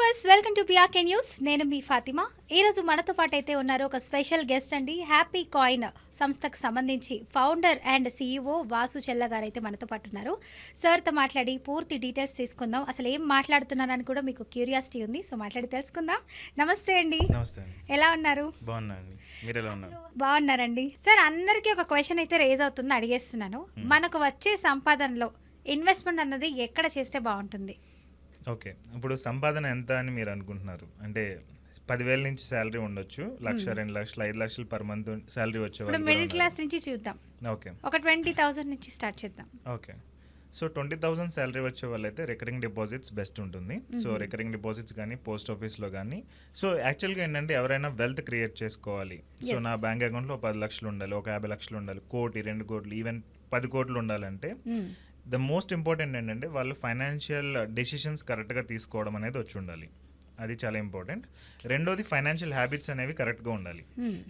Viewers, welcome to PRK news. నేను మీ ఫాతిమా. ఈ రోజు మనతో పాటు అయితే ఉన్నారు ఒక స్పెషల్ గెస్ట్ అండి. హ్యాపీ కాయిన్ సంస్థకు సంబంధించి ఫౌండర్ అండ్ సీఈఓ వాసు చెల్ల గారు అయితే మనతో పాటు ఉన్నారు. సార్తో మాట్లాడి పూర్తి డీటెయిల్స్ తీసుకుందాం. అసలు ఏం మాట్లాడుతున్నానని కూడా మీకు క్యూరియాసిటీ ఉంది, సో మాట్లాడి తెలుసుకుందాం. నమస్తే అండి. నమస్తే అండి. ఎలా ఉన్నారు? బాగున్నాండి. మీరు ఎలా ఉన్నారు? బాగున్నారండి. సార్, అందరికీ ఒక క్వశ్చన్ అయితే రేజ్ అవుతుంది, అడిగేస్తున్నాను. మనకు వచ్చే సంపాదనలో ఇన్వెస్ట్మెంట్ అన్నది ఎక్కడ చేస్తే బాగుంటుంది? ఓకే, ఇప్పుడు సంపాదన ఎంత అని మీరు అనుకుంటున్నారు? అంటే 10,000 నుంచి శాలరీ ఉండొచ్చు, 1,00,000, 2,00,000, 5,00,000 పర్ మంత్ శాలరీ వచ్చేవాళ్ళు. మిడిల్ క్లాస్ నుంచి చూద్దాం. ఓకే, ఒక 20,000 నుంచి స్టార్ట్ చేద్దాం. ఓకే. సో 20,000 శాలరీ వచ్చే వాళ్ళైతే రికరింగ్ డిపాజిట్స్ బెస్ట్ ఉంటుంది. సో రికరింగ్ డిపాజిట్స్ కానీ పోస్ట్ ఆఫీస్లో కానీ. సో యాక్చువల్గా ఏంటంటే ఎవరైనా వెల్త్ క్రియేట్ చేసుకోవాలి. సో నా బ్యాంక్ అకౌంట్లో 10 లక్షలు ఉండాలి, ఒక 50 లక్షలు ఉండాలి, 1 కోటి, 2 కోట్లు, ఈవెన్ 10 కోట్లు ఉండాలంటే ద మోస్ట్ ఇంపార్టెంట్ ఏంటంటే వాళ్ళు ఫైనాన్షియల్ డెసిషన్స్ కరెక్ట్గా తీసుకోవడం అనేది వచ్చి ఉండాలి. అది చాలా ఇంపార్టెంట్. రెండోది ఫైనాన్షియల్ హ్యాబిట్స్ అనేవి కరెక్ట్గా ఉండాలి.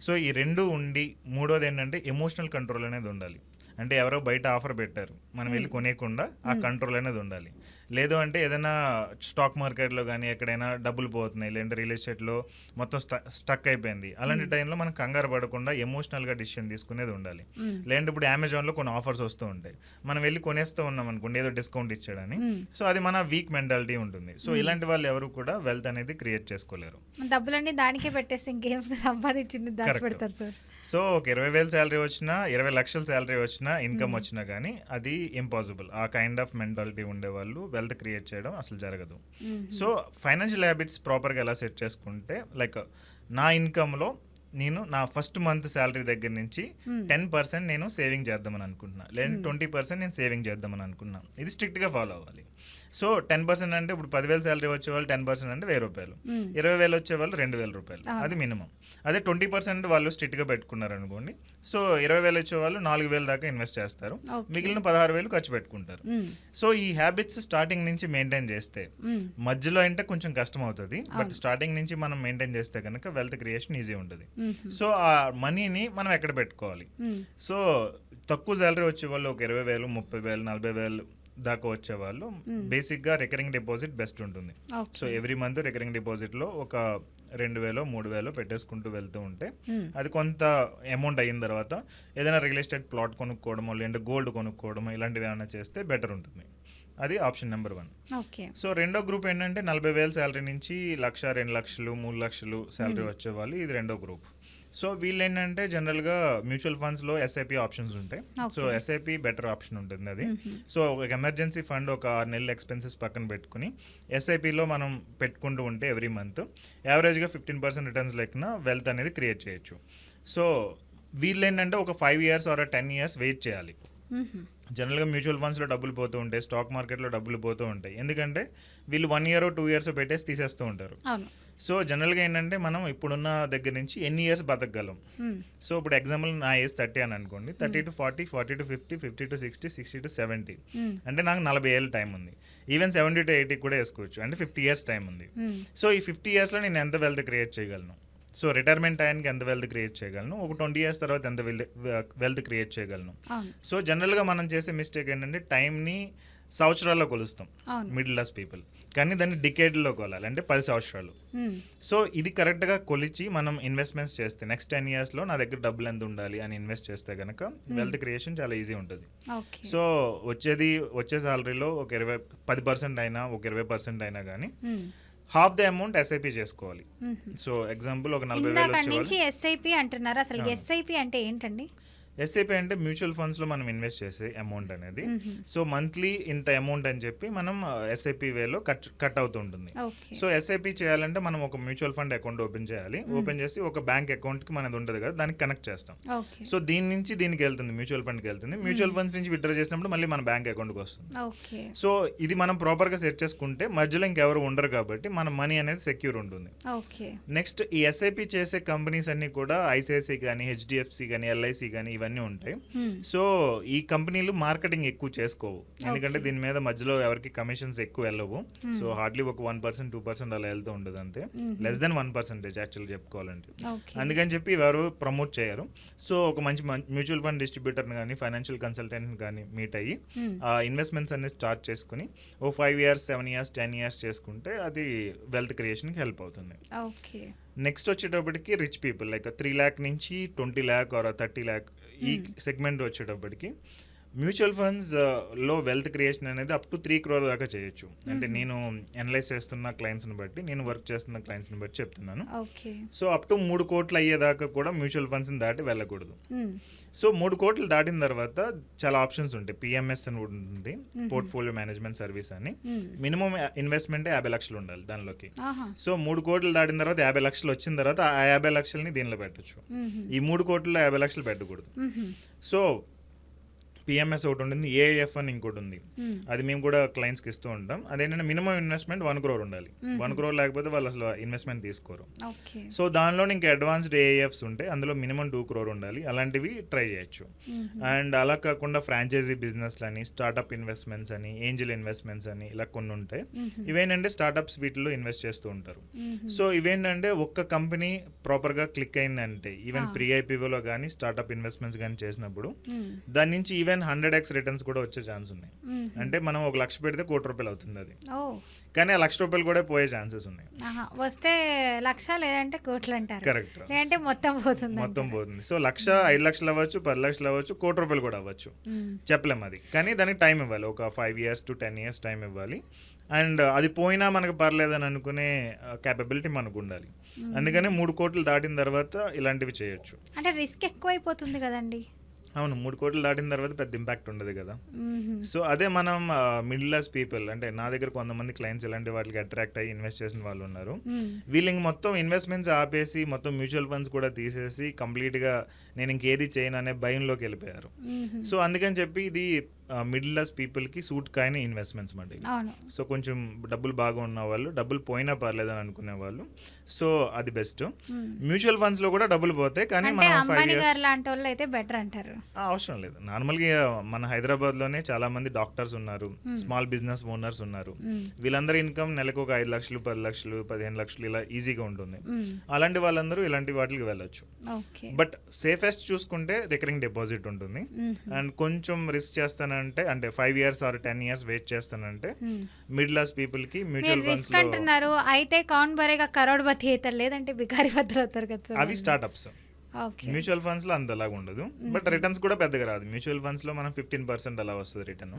సో ఈ రెండు ఉండి మూడోది ఏంటంటే ఎమోషనల్ కంట్రోల్ అనేది ఉండాలి. అంటే ఎవరో బయట ఆఫర్ పెట్టారు, మనం వెళ్ళి కొనేయకుండా ఆ కంట్రోల్ అనేది ఉండాలి. లేదు అంటే ఏదైనా స్టాక్ మార్కెట్లో కానీ ఎక్కడైనా డబ్బులు పోతున్నాయి, లేదంటే రియల్ ఎస్టేట్లో మొత్తం స్టక్ అయిపోయింది, అలాంటి టైంలో మనం కంగారు పడకుండా ఎమోషనల్గా డిసిషన్ తీసుకునేది ఉండాలి. లేదంటే ఇప్పుడు అమెజాన్లో కొన్ని ఆఫర్స్ వస్తూ ఉంటాయి, మనం వెళ్ళి కొనేస్తూ ఉన్నాం అనుకోండి ఏదో డిస్కౌంట్ ఇచ్చాడని. సో అది మన వీక్ మెంటాలిటీ ఉంటుంది. సో ఇలాంటి వాళ్ళు ఎవరు కూడా వెల్త్ అనేది క్రియేట్ చేసుకోలేరు. డబ్బులన్నీ దానికే పెట్టేసి ఇంకేం సంపాదించింది దాచిపెడతారు సార్. సో ఒక 20,000 శాలరీ వచ్చినా, 20 లక్షల శాలరీ వచ్చినా, ఇన్కమ్ వచ్చినా కానీ అది ఇంపాసిబుల్. ఆ కైండ్ ఆఫ్ మెంటాలిటీ ఉండేవాళ్ళు వెల్త్ క్రియేట్ చేయడం అసలు జరగదు. సో ఫైనాన్షియల్ హ్యాబిట్స్ ప్రాపర్గా ఎలా సెట్ చేసుకుంటే, లైక్ నా ఇన్కమ్లో నేను నా ఫస్ట్ మంత్ శాలరీ దగ్గర నుంచి 10% నేను సేవింగ్ చేద్దామని అనుకుంటున్నా, లేదంటే 20% నేను సేవింగ్ చేద్దామని అనుకున్నా. ఇది స్ట్రిక్ట్గా ఫాలో అవ్వాలి. సో 10% అంటే ఇప్పుడు 10,000 శాలరీ వచ్చేవాళ్ళు 10% అంటే 1,000 రూపాయలు, 20,000 వచ్చేవాళ్ళు 2,000 రూపాయలు, అది మినిమం. అదే 20% వాళ్ళు స్ట్రిక్ట్గా పెట్టుకున్నారు అనుకోండి, సో 20,000 వచ్చేవాళ్ళు 4,000 దాకా ఇన్వెస్ట్ చేస్తారు, మిగిలిన 16,000 ఖర్చు పెట్టుకుంటారు. సో ఈ హ్యాబిట్స్ స్టార్టింగ్ నుంచి మెయింటైన్ చేస్తే, మధ్యలో అంటే కొంచెం కష్టం అవుతుంది, బట్ స్టార్టింగ్ నుంచి మనం మెయింటైన్ చేస్తే కనుక వెల్త్ క్రియేషన్ ఈజీ ఉంటుంది. సో ఆ మనీని మనం ఎక్కడ పెట్టుకోవాలి? సో తక్కువ శాలరీ వచ్చేవాళ్ళు ఒక 20,000, 30,000, 40,000 దాకా వచ్చేవాళ్ళు బేసిక్గా రికరింగ్ డిపాజిట్ బెస్ట్ ఉంటుంది. సో ఎవ్రీ మంత్ రికరింగ్ డిపాజిట్లో ఒక 2,000, 3,000 పెట్టేసుకుంటూ వెళ్తూ ఉంటే అది కొంత అమౌంట్ అయిన తర్వాత ఏదైనా రియల్ ఎస్టేట్ ప్లాట్ కొనుక్కోవడమో, లేదంటే గోల్డ్ కొనుక్కోవడమో ఇలాంటివి ఏమైనా చేస్తే బెటర్ ఉంటుంది. అది ఆప్షన్ నెంబర్ 1. సో రెండో గ్రూప్ ఏంటంటే 40,000 శాలరీ నుంచి 1,00,000, 2 లక్షలు, 3 లక్షలు శాలరీ వచ్చేవాళ్ళు. ఇది రెండో గ్రూప్. సో వీళ్ళు ఏంటంటే జనరల్గా మ్యూచువల్ ఫండ్స్లో ఎస్ఐపి ఆప్షన్స్ ఉంటాయి. సో ఎస్ఐపి బెటర్ ఆప్షన్ ఉంటుంది అది. సో ఒక ఎమర్జెన్సీ ఫండ్ ఒక 6 నెలల ఎక్స్పెన్సెస్ పక్కన పెట్టుకుని ఎస్ఐపిలో మనం పెట్టుకుంటూ ఉంటే ఎవ్రీ మంత్ యావరేజ్గా 15% రిటర్న్స్ లెక్కన వెల్త్ అనేది క్రియేట్ చేయొచ్చు. సో వీళ్ళు ఏంటంటే ఒక 5 ఇయర్స్ ఆర్ 10 ఇయర్స్ వెయిట్ చేయాలి. జనరల్గా మ్యూచువల్ ఫండ్స్లో డబ్బులు పోతూ ఉంటాయి, స్టాక్ మార్కెట్లో డబ్బులు పోతూ ఉంటాయి, ఎందుకంటే వీళ్ళు 1 ఇయర్ 2 ఇయర్స్ పెట్టేసి తీసేస్తూ ఉంటారు. సో జనరల్గా ఏంటంటే మనం ఇప్పుడున్న దగ్గర నుంచి ఎన్ని ఇయర్స్ బతకగలం? సో ఇప్పుడు ఎగ్జాంపుల్ నా ఏజ్ 30 అని అనుకోండి, 30 to 40, 40 to 50, 50 to 60, 60 to 70, అంటే నాకు 40 ఏళ్ళ టైం ఉంది. ఈవెన్ 70 to 80 కూడా వేసుకోవచ్చు, అంటే 50 ఇయర్స్ టైం ఉంది. సో ఈ 50 ఇయర్స్లో నేను ఎంత వెల్త్ క్రియేట్ చేయగలను? సో రిటైర్మెంట్ టైంకి ఎంత వెల్త్ క్రియేట్ చేయగలను? ఒక 20 ఇయర్స్ తర్వాత ఎంత వెల్త్ క్రియేట్ చేయగలను? సో జనరల్గా మనం చేసే మిస్టేక్ ఏంటంటే టైంని సంవత్సరాల్లో కొలుస్తాం మిడిల్ క్లాస్ పీపుల్, కానీ దాన్ని డికేడ్లో కొలాలి, అంటే 10 సంవత్సరాలు. సో ఇది కరెక్ట్గా కొలిచి మనం ఇన్వెస్ట్మెంట్స్ చేస్తే నెక్స్ట్ 10 ఇయర్స్లో నా దగ్గర డబ్బులు ఎంత ఉండాలి అని ఇన్వెస్ట్ చేస్తే కనుక వెల్త్ క్రియేషన్ చాలా ఈజీ ఉంటుంది. సో వచ్చే సాలరీలో ఒక 10% అయినా, ఒక 20% అయినా కానీ హాఫ్ ద అమౌంట్ ఎస్ఐపి చేసుకోవాలి. సో ఎగ్జాంపుల్ ఒక 40,000 వచ్చేవాళ్ళు ఎస్ఐపి అంటున్నారు. అసలు ఎస్ఐపి అంటే ఏంటండి? ఎస్ఐపి అంటే మ్యూచువల్ ఫండ్స్లో మనం ఇన్వెస్ట్ చేసే అమౌంట్ అనేది. సో మంత్లీ ఇంత అమౌంట్ అని చెప్పి మనం ఎస్ఐపి వేలో కట్ అవుతూ ఉంటుంది. సో ఎస్ఐపి చేయాలంటే మనం ఒక మ్యూచువల్ ఫండ్ అకౌంట్ ఓపెన్ చేయాలి. ఓపెన్ చేసి ఒక బ్యాంక్ అకౌంట్కి మనది ఉంటుంది కదా, దానికి కనెక్ట్ చేస్తాం. సో దీని నుంచి దీనికి వెళ్తుంది, మ్యూచువల్ ఫండ్కి వెళ్తుంది. మ్యూచువల్ ఫండ్స్ నుంచి విత్డ్రా చేసినప్పుడు మళ్ళీ మన బ్యాంక్ అకౌంట్కి వస్తుంది. సో ఇది మనం ప్రాపర్గా సెట్ చేసుకుంటే మధ్యలో ఇంకెవరు ఉండరు కాబట్టి మన మనీ అనేది సెక్యూర్ ఉంటుంది. నెక్స్ట్ ఈ ఎస్ఐపి చేసే కంపెనీస్ అన్ని కూడా ఐసిఐసి కానీ, హెచ్డిఎఫ్సి కానీ, ఎల్ఐసి కానీ ఇవన్నీ ఉంటాయి. సో ఈ కంపెనీలు మార్కెటింగ్ ఎక్కువ చేసుకోవు, ఎందుకంటే దీని మీద మధ్యలో ఎవరికి కమిషన్స్ ఎక్కువ వెళ్ళవు. సో హార్డ్లీ ఒక 1%, 2% అలా వెళ్తూ ఉంటుంది అంతే, లెస్ దెన్ 1% యాక్చువల్ చెప్పుకోవాలంటే. అందుకని చెప్పి ఎవరు ప్రమోట్ చేయరు. సో ఒక మంచి మ్యూచువల్ ఫండ్ డిస్ట్రిబ్యూటర్ని కానీ ఫైనాన్షియల్ కన్సల్టెంట్ని కానీ మీట్ అయ్యి ఆ ఇన్వెస్ట్మెంట్స్ అన్ని స్టార్ట్ చేసుకుని ఓ 5 years, 7 years, 10 years చేసుకుంటే అది వెల్త్ క్రియేషన్కి హెల్ప్ అవుతుంది. ఓకే. నెక్స్ట్ వచ్చేటప్పటికి రిచ్ పీపుల్ లైక్ 3 lakh నుంచి 20 lakh ఆర్ 30 lakh ఈ సెగ్మెంట్ వచ్చేటప్పటికి మ్యూచువల్ ఫండ్స్ లో వెల్త్ క్రియేషన్ అనేది అప్ టు 3 crore దాకా చేయొచ్చు. అంటే నేను అనలైజ్ చేస్తున్న క్లయింట్స్ని బట్టి, నేను వర్క్ చేస్తున్న క్లయింట్స్ని బట్టి చెప్తున్నాను. సో అప్ టు 3 కోట్లు అయ్యేదాకా కూడా మ్యూచువల్ ఫండ్స్ని దాటి వెళ్ళకూడదు. సో 3 కోట్లు దాటిన తర్వాత చాలా ఆప్షన్స్ ఉంటాయి. పిఎంఎస్ అని ఉంటుంది, పోర్ట్ఫోలియో మేనేజ్మెంట్ సర్వీస్ అని. మినిమం ఇన్వెస్ట్మెంట్ 50 లక్షలు ఉండాలి దానిలోకి. సో 3 కోట్లు దాటిన తర్వాత 50 లక్షలు వచ్చిన తర్వాత ఆ 50 లక్షలని దీనిలో పెట్టచ్చు. ఈ 3 కోట్లలో 50 లక్షలు పెట్టకూడదు. సో పిఎంఎస్ ఒకటి ఉంటుంది, ఏఎఫ్ అని ఇంకోటి ఉంది. అది మేము కూడా క్లయింట్స్కి ఇస్తూ ఉంటాం. అదేంటంటే మినిమం ఇన్వెస్ట్మెంట్ 1 crore ఉండాలి. 1 crore లేకపోతే వాళ్ళు అసలు ఇన్వెస్ట్మెంట్ తీసుకోరు. సో దానిలో ఇంకా అడ్వాన్స్డ్ ఏఎఫ్స్ ఉంటాయి, అందులో మినిమం 2 crore ఉండాలి. అలాంటివి ట్రై చేయొచ్చు. అండ్ అలా కాకుండా ఫ్రాంచైజీ బిజినెస్లు అని, స్టార్టప్ ఇన్వెస్ట్మెంట్స్ అని, ఏంజల్ ఇన్వెస్ట్మెంట్స్ అని ఇలా కొన్ని ఉంటాయి. ఇవేంటంటే స్టార్టప్స్ వీటిలో ఇన్వెస్ట్ చేస్తూ ఉంటారు. సో ఇవేంటంటే ఒక్క కంపెనీ ప్రాపర్గా క్లిక్ అయిందంటే, ఈవెన్ ప్రీ ఐపీఓలో కానీ స్టార్టప్ ఇన్వెస్ట్మెంట్స్ కానీ చేసినప్పుడు దాని నుంచి ఈవెన్ 100x రిటర్న్స్ కూడా వచ్చే ఛాన్స్ ఉన్నాయి. అంటే మనం 1 లక్ష పెడితే 1 కోటి రూపాయలు అవుతుంది అది, కానీ 1 లక్ష రూపాయలు కూడా పోయే ఛాన్సెస్ ఉన్నాయి. వస్తే లక్ష లేదంటే కోట్లు అంటారు. కరెక్ట్, లేదంటే మొత్తం పోతుంది. సో 5 లక్షలు అవ్వచ్చు, 10 లక్షలు అవ్వచ్చు, 1 కోటి రూపాయలు కూడా అవ్వచ్చు, చెప్పలేము అది. కానీ దానికి టైం ఇవ్వాలి, ఒక 5 years to 10 years టైం ఇవ్వాలి. అండ్ అది పోయినా మనకు పర్లేదని అనుకునే క్యాపబిలిటీ మనకు ఉండాలి. అందుకని 3 కోట్లు దాటిన తర్వాత ఇలాంటివి చేయొచ్చు. అంటే రిస్క్ ఎక్కువైపోతుంది కదండి. అవును, 3 కోట్లు దాటిన తర్వాత పెద్ద ఇంపాక్ట్ ఉండదు కదా. సో అదే మనం మిడిల్ క్లాస్ పీపుల్, అంటే నా దగ్గర కొంతమంది క్లయింట్స్ ఇలాంటి వాటికి అట్రాక్ట్ అయ్యి ఇన్వెస్ట్ చేసిన వాళ్ళు ఉన్నారు. వీళ్ళకి మొత్తం ఇన్వెస్ట్మెంట్స్ ఆపేసి మొత్తం మ్యూచువల్ ఫండ్స్ కూడా తీసేసి కంప్లీట్గా నేను ఇంకేది చేయను అనే భయంలోకి వెళ్ళిపోయారు. సో అందుకని చెప్పి ఇది మిడిల్ క్లాస్ పీపుల్కి సూట్ కాని ఇన్వెస్ట్మెంట్స్ మాట. సో కొంచెం డబ్బులు బాగా ఉన్న వాళ్ళు, డబ్బులు పోయినా పర్లేదని అనుకునే వాళ్ళు, సో అది బెస్ట్. మ్యూచువల్ ఫండ్స్ లో కూడా డబ్బులు పోతాయి, కానీ మనం 5 years లాంటి వాళ్ళు అయితే బెటర్ అంటారు. అవసరం లేదు. నార్మల్గా మన హైదరాబాద్ లోనే చాలా మంది డాక్టర్స్ ఉన్నారు, స్మాల్ బిజినెస్ ఓనర్స్ ఉన్నారు. వీళ్ళందరూ ఇన్కమ్ నెలకు ఒక 5 లక్షలు, 10 లక్షలు, 15 లక్షలు ఇలా ఈజీగా ఉంటుంది. అలాంటి వాళ్ళందరూ ఇలాంటి వాటికి వెళ్ళొచ్చు. బట్ సేఫెస్ట్ చూసుకుంటే రికరింగ్ డిపాజిట్ ఉంటుంది. అండ్ కొంచెం రిస్క్ చేస్తానంటే, అంటే 5 years or 10 years వెయిట్ చేస్తానంటే మిడిల్ క్లాస్ పీపుల్ కి మ్యూచువల్ ఫండ్స్ లో అంటున్నారు. అయితే కౌన్ బరేగా కరోడ్పతి అవుతారు, లేదంటే బికారి బద్దలు అవుతారు కదా. అవి స్టార్ట్అప్స్. మ్యూచువల్ ఫండ్స్ లో అంతలాగా ఉండదు, బట్ రిటర్న్స్ కూడా పెద్దగా రాదు. మ్యూచువల్ ఫండ్స్ లో మనం 15% అలా వస్తుంది రిటర్న్.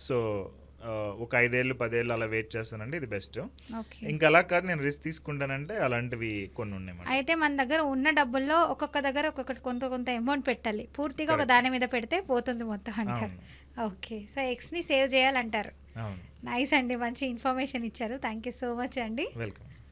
సో ఒక 5 ఏళ్ళు 10 ఏళ్ళు అలా వెయిట్ చేస్తానంటే ఇది బెస్ట్. ఇంకా అలా కాదు నేను రిస్క్ తీసుకుంటానంటే అలాంటివి కొన్ని ఉన్నాయి. అయితే మన దగ్గర ఉన్న డబ్బుల్లో ఒక్కొక్క దగ్గర ఒక్కొక్కటి కొంత అమౌంట్ పెట్టాలి. పూర్తిగా ఒక దాని మీద పెడితే పోతుంది మొత్తం అంటారు. ఓకే. సో ఎక్స్ని సేవ్ చేయాలంటారు. నైస్ అండి, మంచి ఇన్ఫర్మేషన్ ఇచ్చారు. థ్యాంక్ యూ సో మచ్ అండి. వెల్కమ్.